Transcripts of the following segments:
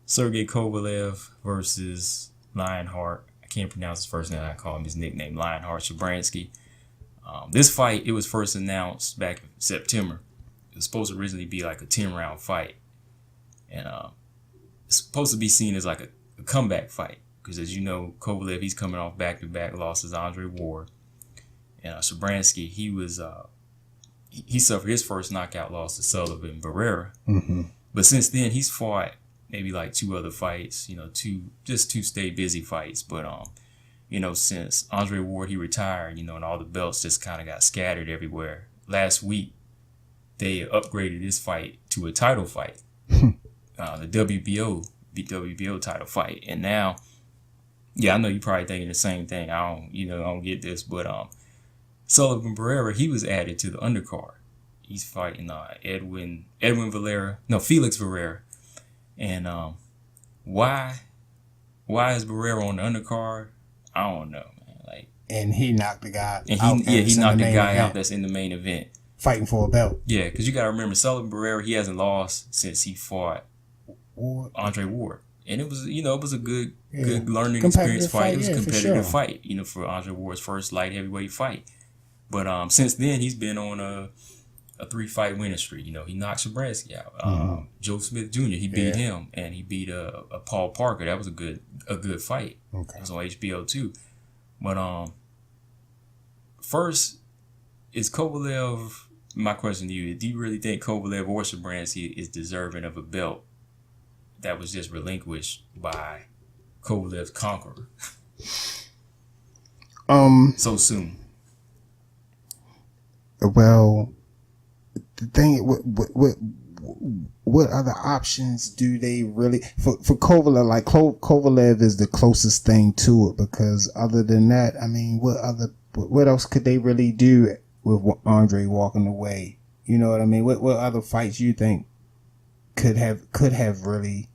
Sergey Kovalev versus Lionheart. I can't pronounce his first name. I call him his nickname, Lionheart-Shabranskyy. This fight, it was first announced back in September. It was supposed to originally be like a 10-round fight. And it's supposed to be seen as like a comeback fight. Because as you know, Kovalev, he's coming off back-to-back losses, Andre Ward. And Shabranskyy, he suffered his first knockout loss to Sullivan Barrera. Mm-hmm. But since then, he's fought maybe like 2 other fights, two stay busy fights. But, since Andre Ward, he retired, and all the belts just kind of got scattered everywhere. Last week, they upgraded this fight to a title fight, the WBO title fight. And now, I know you're probably thinking the same thing. I don't get this, but Sullivan Barrera, he was added to the undercard. He's fighting Felix Barrera. And why is Barrera on the undercard? I don't know, man. And he knocked the guy and out. He knocked the guy out that's in the main event. Fighting for a belt. Yeah, because you got to remember, Sullivan Barrera, he hasn't lost since he fought Andre Ward. And it was, it was a good learning experience fight. It was a competitive fight, for Andre Ward's first light heavyweight fight. But since then, he's been on a 3-fight winning streak. He knocked Shabranskyy out. Joe Smith Jr., he beat him, and he beat a Paul Parker. That was a good fight. Okay. It was on HBO too. But first, is Kovalev, my question to you, do you really think Kovalev or Shabranskyy is deserving of a belt that was just relinquished by Kovalev's conqueror so soon? Well, the thing, what other options do they really for Kovalev? Like Kovalev is the closest thing to it, because other than that, I mean, what else could they really do with Andre walking away? You know what I mean? What other fights you think could have really?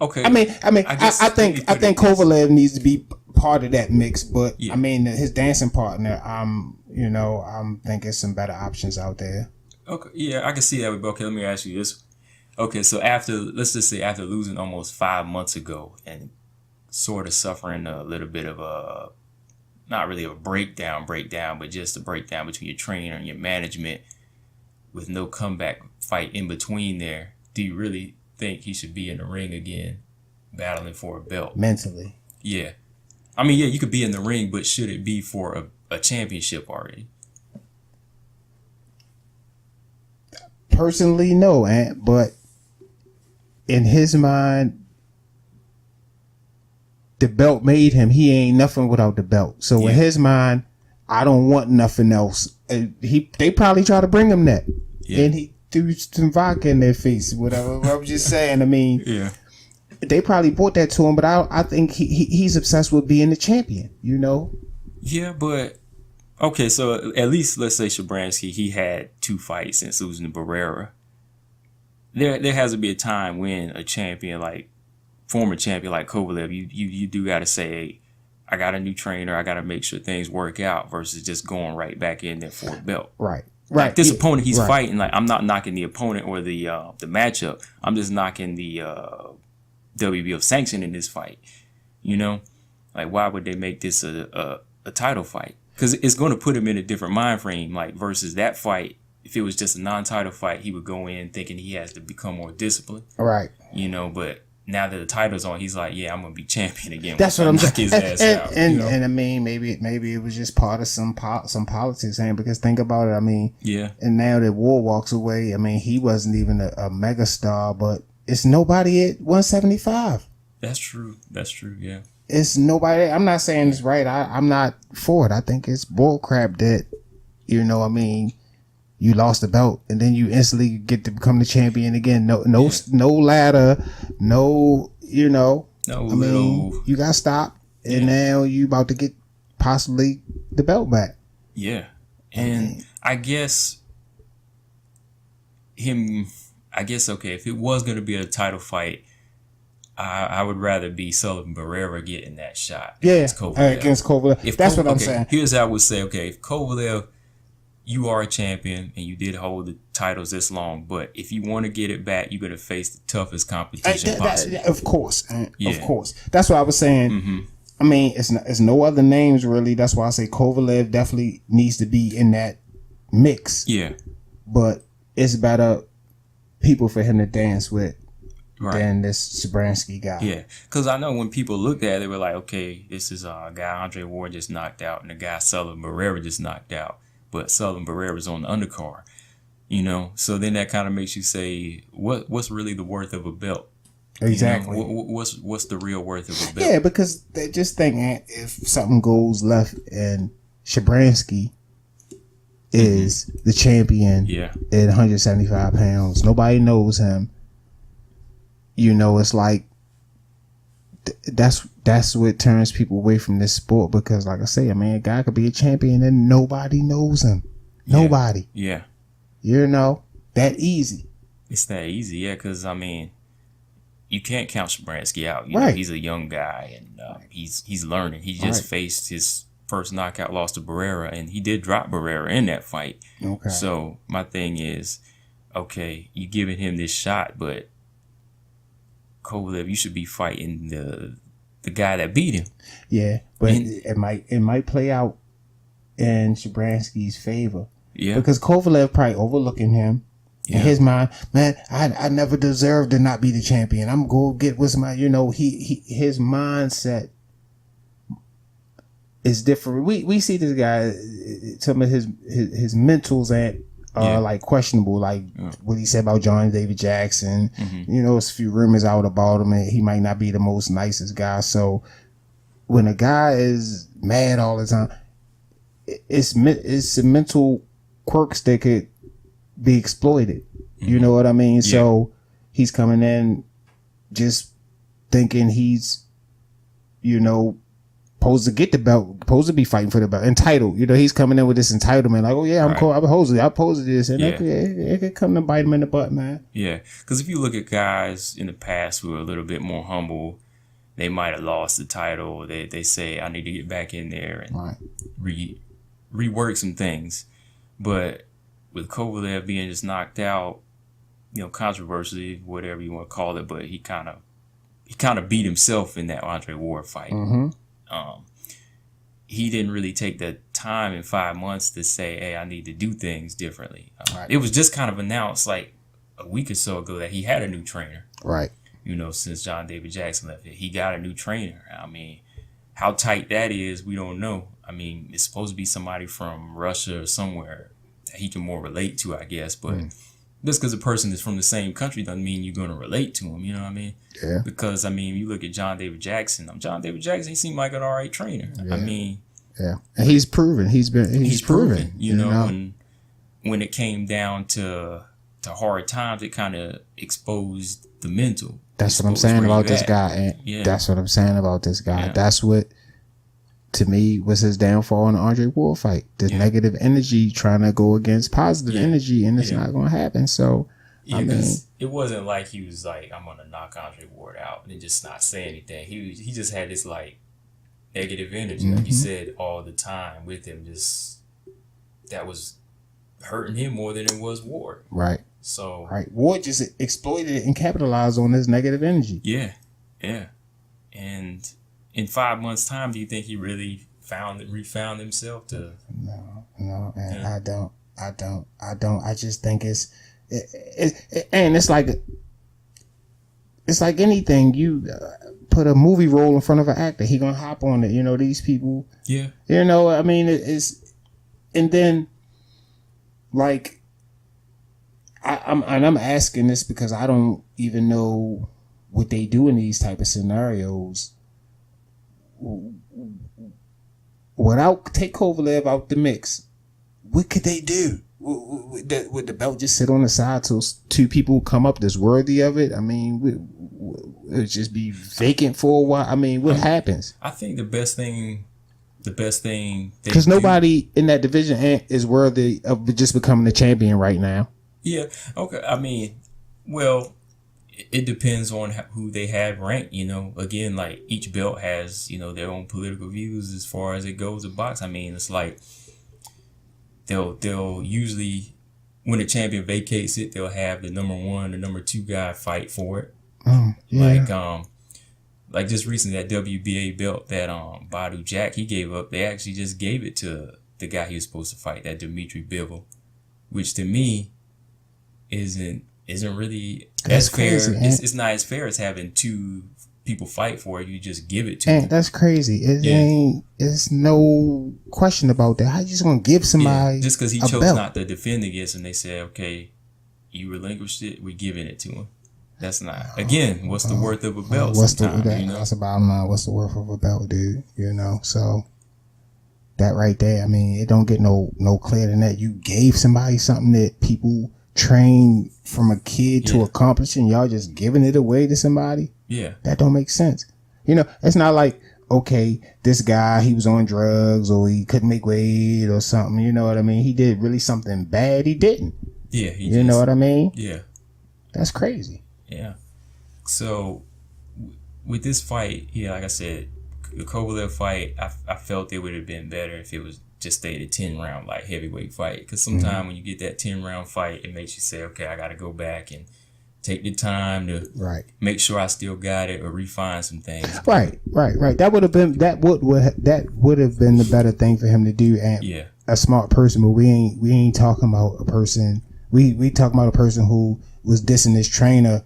Okay. I think Kovalev needs to be part of that mix, but I mean, his dancing partner, I'm thinking some better options out there. Okay, yeah, I can see that. Okay, let me ask you this. Okay, so let's just say after losing almost 5 months ago and sort of suffering a little bit of not really a breakdown, but just a breakdown between your trainer and your management with no comeback fight in between there, do you really think he should be in the ring again, battling for a belt? Mentally. Yeah. I mean, you could be in the ring, but should it be for a championship already? Personally, no, but in his mind, the belt made him. He ain't nothing without the belt. So in his mind, I don't want nothing else. They probably try to bring him that, and he threw some vodka in their face. Whatever. I was just saying. I mean, they probably brought that to him, but I think he's obsessed with being the champion. Yeah, but. Okay, so at least let's say Shabranskyy, he had 2 fights since losing to Barrera. There has to be a time when a champion former champion like Kovalev, you do got to say, hey, I got a new trainer, I got to make sure things work out versus just going right back in there for a belt. Right. Like this opponent he's fighting, I'm not knocking the opponent or the matchup. I'm just knocking the WBO sanction in this fight. Why would they make this a title fight? Because it's going to put him in a different mind frame, versus that fight. If it was just a non-title fight, he would go in thinking he has to become more disciplined. Right. But now that the title's on, he's like, yeah, I'm going to be champion again. That's what I'm saying. His ass out, and I mean, maybe it was just part of some politics, because think about it. I mean, and now that Ward walks away, I mean, he wasn't even a mega star, but it's nobody at 175. That's true. Yeah. It's nobody. I'm not saying it's right. I'm not for it. I think it's bullcrap that, I mean, you lost the belt and then you instantly get to become the champion again. No ladder. No, I mean, you got stopped and now you about to get possibly the belt back. Yeah. And I guess, okay, if it was going to be a title fight, I would rather be Sullivan Barrera getting that shot against Kovalev. Against Kovalev. That's what I'm saying. Here's how I would say, okay, if Kovalev, you are a champion and you did hold the titles this long, but if you want to get it back, you're gonna face the toughest competition possible. Of course, of course. That's what I was saying. I mean, it's no other names really. That's why I say Kovalev definitely needs to be in that mix. Yeah, but it's better people for him to dance with than this Shabranskyy guy. Yeah, because I know when people looked at it, they were like, okay, this is a guy Andre Ward just knocked out, and the guy Sullivan Barrera just knocked out. But Sullivan Barrera's on the undercard, you know. So then that kind of makes you say, what's really the worth of a belt? Exactly. You know, what's the real worth of a belt? Yeah, because they just think if something goes left and Shabranskyy is the champion at 175 pounds, nobody knows him. You know, it's like that's what turns people away from this sport, because like I say, a man, a guy could be a champion and nobody knows him. Nobody. Yeah. You know, that easy. It's that easy, yeah, because, I mean, you can't count Shabranskyy out. You know, he's a young guy, and he's learning. He just faced his first knockout loss to Barrera, and he did drop Barrera in that fight. Okay. So my thing is, okay, you giving him this shot, but Kovalev, you should be fighting the guy that beat him. Yeah, but it might play out in Shabransky's favor. Yeah, because Kovalev probably overlooking him. In his mind, man, I never deserved to not be the champion. I'm going to get what's my, you know, his mindset is different. We see this guy, some of his mentals are like questionable, like what he said about John David Jackson. You know, there's a few rumors out about him, and he might not be the most nicest guy. So when a guy is mad all the time, it's some mental quirks that could be exploited. You know what I mean? Yeah. So he's coming in just thinking he's, you know, supposed to get the belt, supposed to be fighting for the belt, entitled. You know, he's coming in with this entitlement, like, oh yeah, I'm cool, I'm supposed to this, and it could come to bite him in the butt, man. Yeah, because if you look at guys in the past who are a little bit more humble, they might have lost the title. They say, I need to get back in there and rework some things. But with Kovalev being just knocked out, you know, controversially, whatever you want to call it, but he kind of beat himself in that Andre Ward fight. He didn't really take the time in 5 months to say, hey, I need to do things differently. It was just kind of announced like a week or so ago that he had a new trainer. Right. You know, since John David Jackson left it, he got a new trainer. I mean, how tight that is, we don't know. I mean, it's supposed to be somebody from Russia or somewhere that he can more relate to, I guess. But just because a person is from the same country doesn't mean you're going to relate to him. You know what I mean? Yeah. Because, I mean, you look at John David Jackson. John David Jackson, he seemed like an all right trainer. Yeah. I mean. Yeah. And he's proven. He's proven. You know, when it came down to hard times, it kind of exposed the mental. That's what I'm saying about this guy. And that's what I'm saying about this guy. Yeah. That's what, to me, was his downfall in the Andre Ward fight. The negative energy trying to go against positive energy, and it's not going to happen. So, I mean, it wasn't like he was like, I'm going to knock Andre Ward out and just not say anything. He just had this like negative energy, like you said, all the time with him. Just that was hurting him more than it was Ward. Right. So Ward just exploited it and capitalized on this negative energy. Yeah. Yeah. And in 5 months' time, do you think he really refound himself to? No, and I don't. I just think and it's like anything. You put a movie role in front of an actor, he gonna hop on it. You know, these people. Yeah. You know, I mean, it's, and then like. I'm asking this because I don't even know what they do in these type of scenarios. Without take Kovalev out the mix, what could they do? Would the belt just sit on the side till two people come up that's worthy of it? I mean, it would just be vacant for a while. I mean, what happens? I think the best thing because nobody in that division is worthy of just becoming the champion right now. Yeah. Okay. I mean, well, it depends on who they have ranked. You know, again, like each belt has, you know, their own political views as far as it goes to box. I mean, it's like they'll usually, when the champion vacates it, they'll have the number 1, the number 2 guy fight for it. Like just recently that WBA belt that Badu Jack he gave up, they actually just gave it to the guy he was supposed to fight, that Dmitry Bivol, which to me isn't really as fair. It's not as fair as having 2 people fight for it. You just give it to them. That's crazy. It's no question about that. How you just gonna give somebody just because he chose not to defend against him? They said, okay, you relinquished it, we're giving it to him. That's not, again, what's the worth of a belt? That's about what's the worth of a belt, dude? So that right there, I mean, it don't get no clearer than that. You gave somebody something that people train from a kid to accomplish, and y'all just giving it away to somebody. That don't make sense. It's not like, okay, this guy, he was on drugs or he couldn't make weight or something. You know what I mean? He did really something bad. He didn't. You know what I mean? That's crazy. So with this fight, like I said, the Kovalev fight, I felt it would have been better if it was just stayed a 10-round like heavyweight fight. Because sometimes when you get that 10-round fight, it makes you say, okay, I got to go back and take the time to make sure I still got it or refine some things. Right. That would have been the better thing for him to do, and a smart person. But we ain't talking about a person. We talking about a person who was dissing his trainer,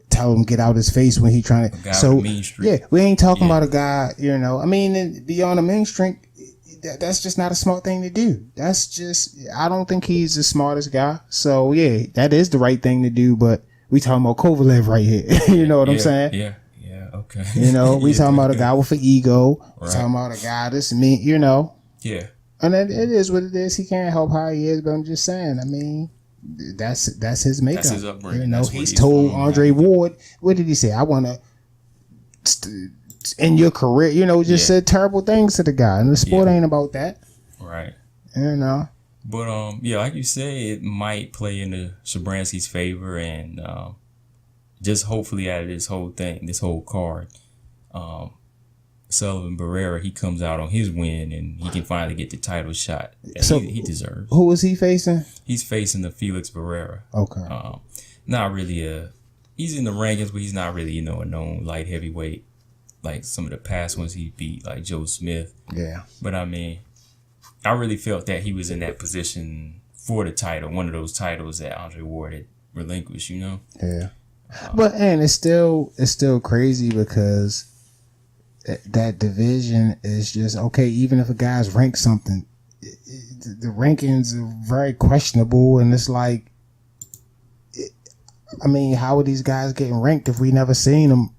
tell him get out his face when he trying to. So we ain't talking about a guy. I mean, beyond the mainstream, that's just not a smart thing to do. That's just, I don't think he's the smartest guy. So that is the right thing to do. But we talking about Kovalev right here. You know what I'm saying? Okay. We talking about a guy with an ego. We're talking about a guy that's mean. And it is what it is. He can't help how he is. But I'm just saying. I mean, that's his makeup. That's his upbringing. He's told Andre Ward, what did he say? I want to in your career, said terrible things to the guy. And the sport ain't about that. Right. But like you say, it might play into Shabransky's favor, and just hopefully out of this whole thing, this whole card, Sullivan Barrera, he comes out on his win and he can finally get the title shot that he deserves. Who is he facing? He's facing the Felix Barrera. Okay. Not really he's in the rankings, but he's not really, a known light heavyweight like some of the past ones he beat, like Joe Smith. Yeah. But I mean, I really felt that he was in that position for the title, one of those titles that Andre Ward had relinquished, Yeah. But it's still crazy because that division is just, okay, even if a guy's ranked something, the rankings are very questionable, and it's like, I mean, how are these guys getting ranked if we never seen them,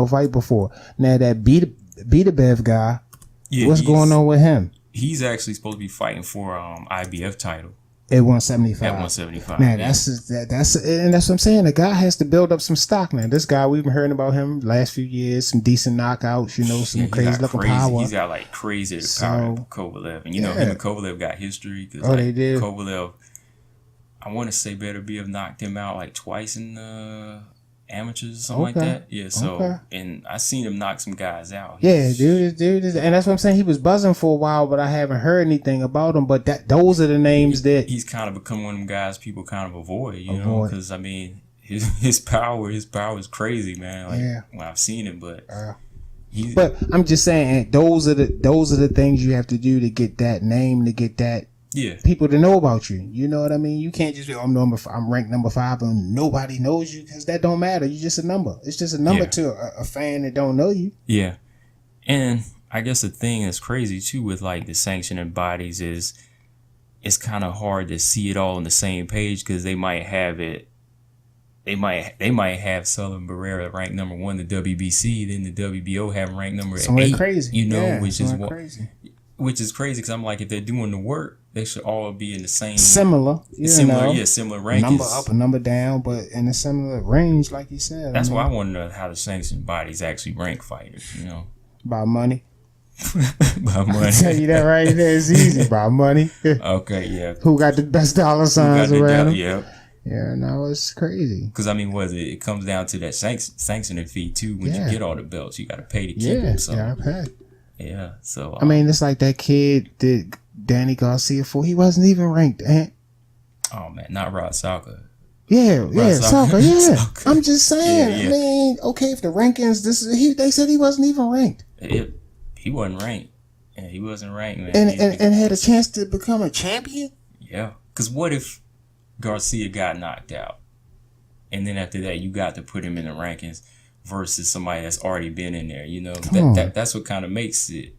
fight before? Now that Beterbiev guy, what's going on with him? He's actually supposed to be fighting for IBF title. At 175. At 175. Man, that's and that's what I'm saying. The guy has to build up some stock, man. This guy, we've been hearing about him last few years, some decent knockouts, some crazy looking power. He's got like crazy power, Kovalev. And him and Kovalev got history. They did. Kovalev, I want to say Beterbiev knocked him out like twice in amateurs or something like that. Yeah, so and I seen him knock some guys out. Dude, and that's what I'm saying. He was buzzing for a while, but I haven't heard anything about him. But those are the names that he's kind of become one of them guys people kind of avoid, because I mean his power is crazy, man. Like when I've seen him, but I'm just saying those are the things you have to do to get that name, to get that. People to know about you. You know what I mean? You can't just be, I'm ranked number 5 and nobody knows you, because that don't matter. You're just a number. It's just a number to a fan that don't know you. Yeah. And I guess the thing that's crazy too with like the sanctioning bodies is it's kind of hard to see it all on the same page, because they might have it. They might have Sullivan Barrera ranked number 1 in the WBC, then the WBO have him ranked number 8. Crazy. Which is crazy, because I'm like, if they're doing the work, they should all be in the same similar rankings. Number up and number down, but in a similar range, like you said. That's why I want to know how the sanctioned bodies actually rank fighters. By money. By money. I tell you that right there. It's easy. By money. Okay, yeah. Who got the best dollar signs around them? Yeah. Yeah, no, it's crazy. Because I mean, it comes down to that sanctioning fee too. When you get all the belts, you got to pay to keep them. So. Yeah, I pay. Yeah, so I mean, it's like that kid that Danny Garcia fought, he wasn't even ranked. Oh man, not Rod Salka. Yeah, Salka, yeah. Salka. I'm just saying. Yeah. I mean, okay, if the rankings, they said he wasn't even ranked. He wasn't ranked. Yeah, he wasn't ranked, man. And had a chance to become a champion. Yeah, because what if Garcia got knocked out, and then after that you got to put him in the rankings versus somebody that's already been in there? You know, that's what kind of makes it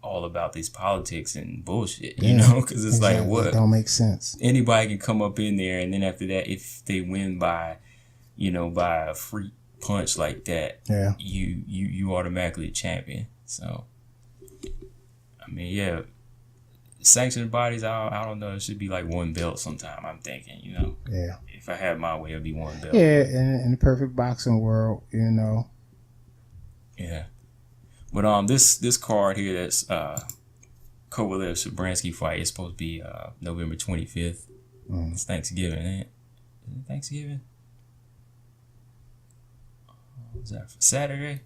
all about these politics and bullshit, you know, because it's exactly. Like, what? It don't make sense. Anybody can come up in there, and then after that, if they win by, you know, by a free punch like that, yeah, you automatically a champion. So, I mean, yeah, sanctioned bodies, I don't know, it should be like one belt sometime, I'm thinking, you know. Yeah. If I had my way, it'd be one belt. Yeah, in the perfect boxing world, you know. Yeah. But this card here, that's Kovalev-Shabranskyy fight, is supposed to be November 25th. It's Thanksgiving, ain't it? Is it Thanksgiving? Is that for Saturday?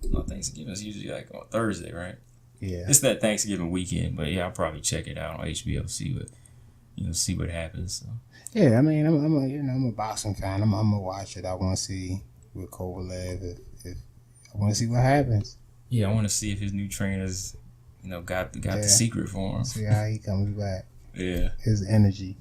No, Thanksgiving is usually like on Thursday, right? Yeah. It's that Thanksgiving weekend, but yeah, I'll probably check it out on HBO, see what happens. So. Yeah, I mean, I'm a boxing fan. I'm gonna watch it. I want to see with Kovalev if I want to see what happens. Yeah, I want to see if his new trainers, you know, got the secret for him. See how he comes back. Yeah. His energy.